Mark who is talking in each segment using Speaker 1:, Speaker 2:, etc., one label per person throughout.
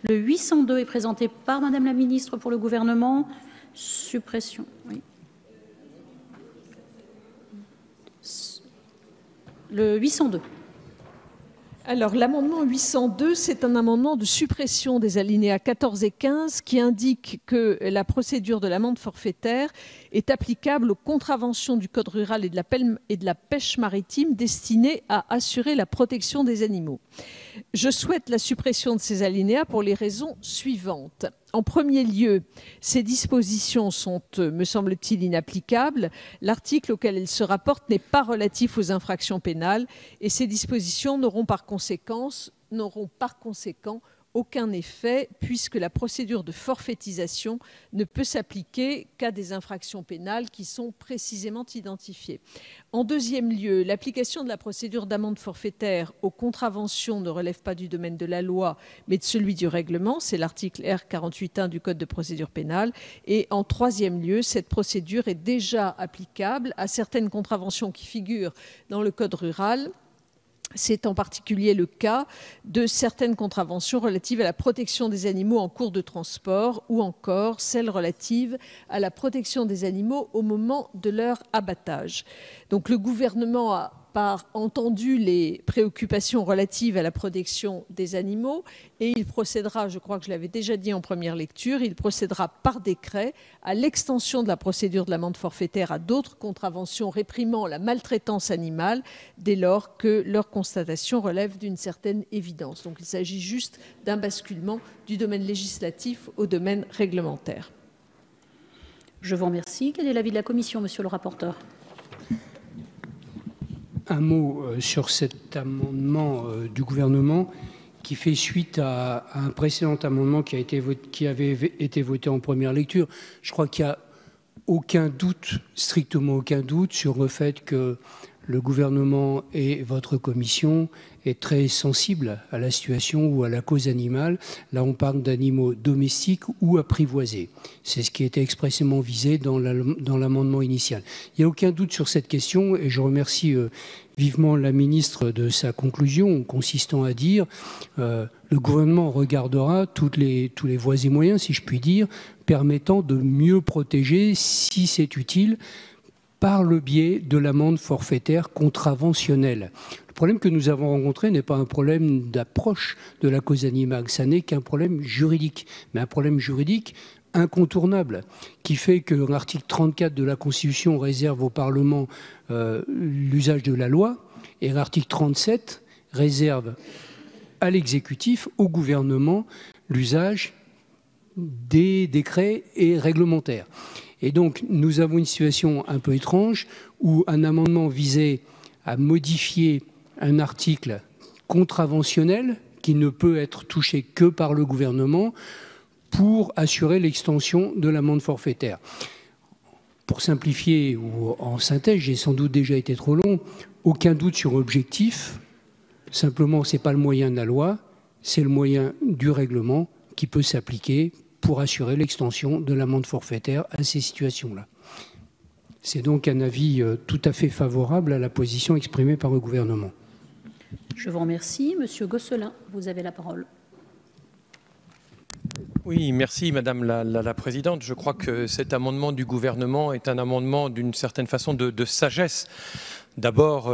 Speaker 1: Le 802 est présenté par Madame la Ministre pour le gouvernement. Suppression. Oui. Le 802.
Speaker 2: Alors, l'amendement 802, c'est un amendement de suppression des alinéas 14 et 15 qui indique que la procédure de l'amende forfaitaire est applicable aux contraventions du Code rural et de la pêche maritime destinées à assurer la protection des animaux. Je souhaite la suppression de ces alinéas pour les raisons suivantes. En premier lieu, ces dispositions sont, me semble-t-il, inapplicables. L'article auquel elles se rapportent n'est pas relatif aux infractions pénales et ces dispositions n'auront par conséquent aucun effet puisque la procédure de forfaitisation ne peut s'appliquer qu'à des infractions pénales qui sont précisément identifiées. En deuxième lieu, l'application de la procédure d'amende forfaitaire aux contraventions ne relève pas du domaine de la loi, mais de celui du règlement, c'est l'article R48.1 du Code de procédure pénale. Et en troisième lieu, cette procédure est déjà applicable à certaines contraventions qui figurent dans le Code rural. C'est en particulier le cas de certaines contraventions relatives à la protection des animaux en cours de transport ou encore celles relatives à la protection des animaux au moment de leur abattage. Donc le gouvernement a entendu les préoccupations relatives à la protection des animaux et il procédera, je crois que je l'avais déjà dit en première lecture, il procédera par décret à l'extension de la procédure de l'amende forfaitaire à d'autres contraventions réprimant la maltraitance animale dès lors que leur constatation relève d'une certaine évidence. Donc il s'agit juste d'un basculement du domaine législatif au domaine réglementaire.
Speaker 1: Je vous remercie. Quel est l'avis de la Commission, monsieur le rapporteur ?
Speaker 3: Un mot sur cet amendement du gouvernement qui fait suite à un précédent amendement qui avait été voté en première lecture. Je crois qu'il n'y a aucun doute, strictement aucun doute, sur le fait que le gouvernement et votre commission est très sensible à la situation ou à la cause animale. Là, on parle d'animaux domestiques ou apprivoisés. C'est ce qui était expressément visé dans l'amendement initial. Il n'y a aucun doute sur cette question et je remercie vivement la ministre de sa conclusion consistant à dire le gouvernement regardera tous les voies et moyens, si je puis dire, permettant de mieux protéger, si c'est utile, par le biais de l'amende forfaitaire contraventionnelle. Le problème que nous avons rencontré n'est pas un problème d'approche de la cause animale, ça n'est qu'un problème juridique, mais un problème juridique incontournable, qui fait que l'article 34 de la Constitution réserve au Parlement l'usage de la loi, et l'article 37 réserve à l'exécutif, au gouvernement, l'usage des décrets et réglementaires. Et donc, nous avons une situation un peu étrange où un amendement visait à modifier un article contraventionnel qui ne peut être touché que par le gouvernement pour assurer l'extension de l'amende forfaitaire. Pour simplifier ou en synthèse, j'ai sans doute déjà été trop long, aucun doute sur l'objectif, simplement ce n'est pas le moyen de la loi, c'est le moyen du règlement qui peut s'appliquer pour assurer l'extension de l'amende forfaitaire à ces situations-là. C'est donc un avis tout à fait favorable à la position exprimée par le gouvernement.
Speaker 1: Je vous remercie. Monsieur Gosselin, vous avez la parole.
Speaker 4: Oui, merci Madame la Présidente. Je crois que cet amendement du gouvernement est un amendement d'une certaine façon de sagesse. D'abord,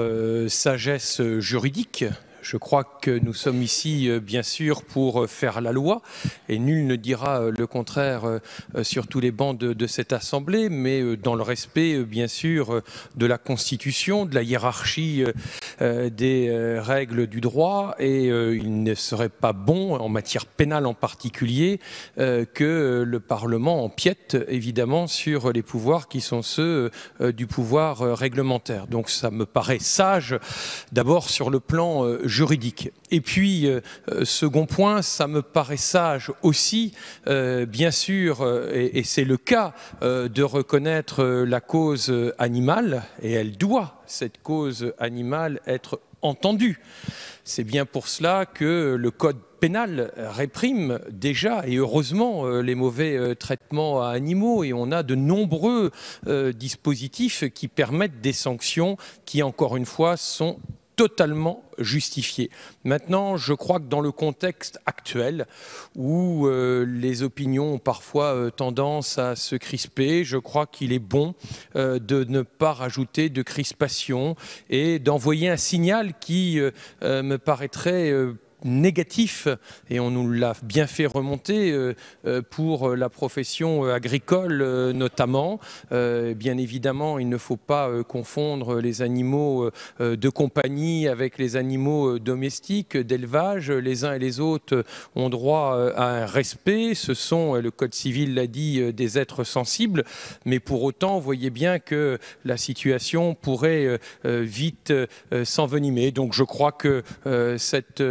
Speaker 4: sagesse juridique. Je crois que nous sommes ici, bien sûr, pour faire la loi, et nul ne dira le contraire sur tous les bancs de cette Assemblée, mais dans le respect, bien sûr, de la Constitution, de la hiérarchie des règles du droit, et il ne serait pas bon, en matière pénale en particulier, que le Parlement empiète, évidemment, sur les pouvoirs qui sont ceux du pouvoir réglementaire. Donc ça me paraît sage, d'abord sur le plan juridique. Et puis, second point, ça me paraît sage aussi, bien sûr, et c'est le cas, de reconnaître la cause animale, et elle doit, cette cause animale, être entendue. C'est bien pour cela que le Code pénal réprime déjà, et heureusement, les mauvais traitements à animaux, et on a de nombreux dispositifs qui permettent des sanctions qui, encore une fois, sont totalement justifié. Maintenant, je crois que dans le contexte actuel, où les opinions ont parfois tendance à se crisper, je crois qu'il est bon de ne pas rajouter de crispation et d'envoyer un signal qui me paraîtrait négatif, et on nous l'a bien fait remonter pour la profession agricole notamment. Bien évidemment, il ne faut pas confondre les animaux de compagnie avec les animaux domestiques, d'élevage. Les uns et les autres ont droit à un respect. Ce sont, le Code civil l'a dit, des êtres sensibles, mais pour autant, vous voyez bien que la situation pourrait vite s'envenimer. Donc je crois que cet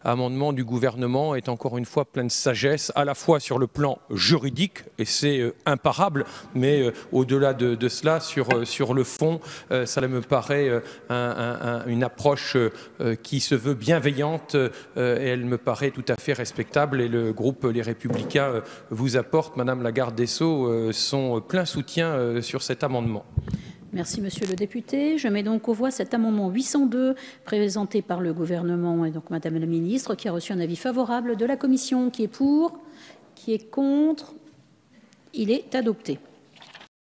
Speaker 4: amendement du gouvernement est encore une fois plein de sagesse, à la fois sur le plan juridique, et c'est imparable, mais au-delà de cela, sur le fond, ça me paraît une approche qui se veut bienveillante, et elle me paraît tout à fait respectable, et le groupe Les Républicains vous apporte, Madame la garde des Sceaux, son plein soutien sur cet amendement.
Speaker 1: Merci, monsieur le député. Je mets donc aux voix cet amendement 802 présenté par le gouvernement et donc madame la ministre, qui a reçu un avis favorable de la commission. Qui est pour? Qui est contre? Il est adopté.